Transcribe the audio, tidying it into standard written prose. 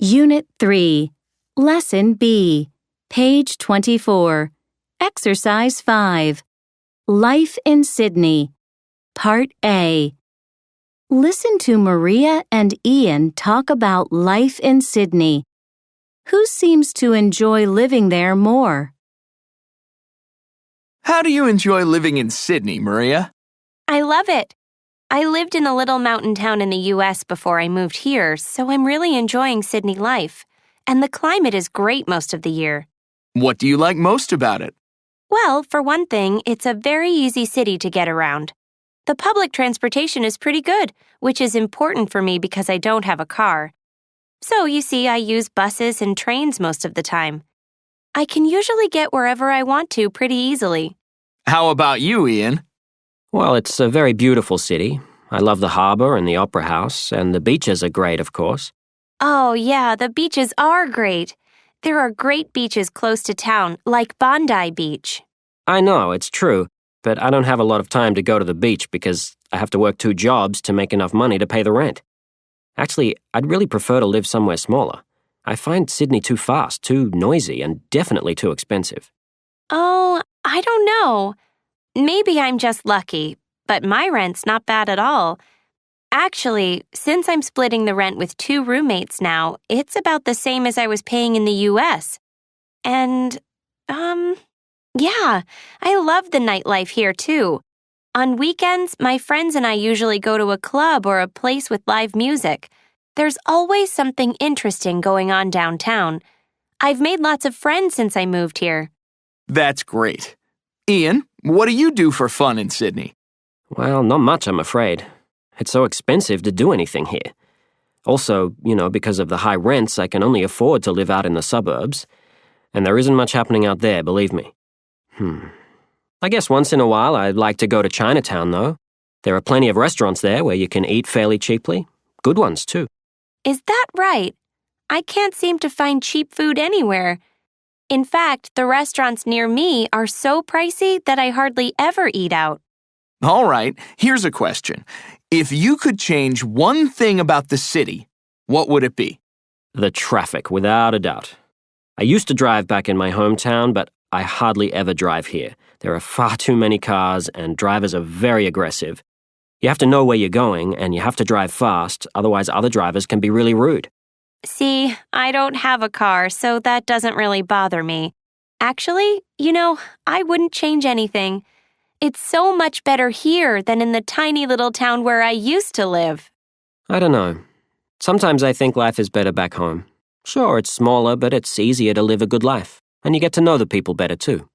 Unit 3, Lesson B, page 24, Exercise 5, Life in Sydney, Part A. Listen to Maria and Ian talk about life in Sydney. Who seems to enjoy living there more? How do you enjoy living in Sydney, Maria? I love it. I lived in a little mountain town in the U.S. before I moved here, so I'm really enjoying Sydney life. And the climate is great most of the year. What do you like most about it? Well, for one thing, it's a very easy city to get around. The public transportation is pretty good, which is important for me because I don't have a car. So, you see, I use buses and trains most of the time. I can usually get wherever I want to pretty easily. How about you, Ian? Well, it's a very beautiful city. I love the harbour and the opera house, and the beaches are great, of course. Oh, yeah, the beaches are great. There are great beaches close to town, like Bondi Beach. I know, it's true, but I don't have a lot of time to go to the beach because I have to work 2 jobs to make enough money to pay the rent. Actually, I'd really prefer to live somewhere smaller. I find Sydney too fast, too noisy, and definitely too expensive. Oh, I don't know. Maybe I'm just lucky, but my rent's not bad at all. Actually, since I'm splitting the rent with 2 roommates now, it's about the same as I was paying in the U.S. And, yeah, I love the nightlife here too. On weekends, my friends and I usually go to a club or a place with live music. There's always something interesting going on downtown. I've made lots of friends since I moved here. That's great. Ian, what do you do for fun in Sydney? Well, not much, I'm afraid. It's so expensive to do anything here. Also, because of the high rents, I can only afford to live out in the suburbs. And there isn't much happening out there, believe me. I guess once in a while I'd like to go to Chinatown, though. There are plenty of restaurants there where you can eat fairly cheaply. Good ones, too. Is that right? I can't seem to find cheap food anywhere. In fact, the restaurants near me are so pricey that I hardly ever eat out. All right, here's a question. If you could change one thing about the city, what would it be? The traffic, without a doubt. I used to drive back in my hometown, but I hardly ever drive here. There are far too many cars, and drivers are very aggressive. You have to know where you're going, and you have to drive fast, otherwise other drivers can be really rude. See, I don't have a car, so that doesn't really bother me. Actually, I wouldn't change anything. It's so much better here than in the tiny little town where I used to live. I don't know. Sometimes I think life is better back home. Sure, it's smaller, but it's easier to live a good life, and you get to know the people better too.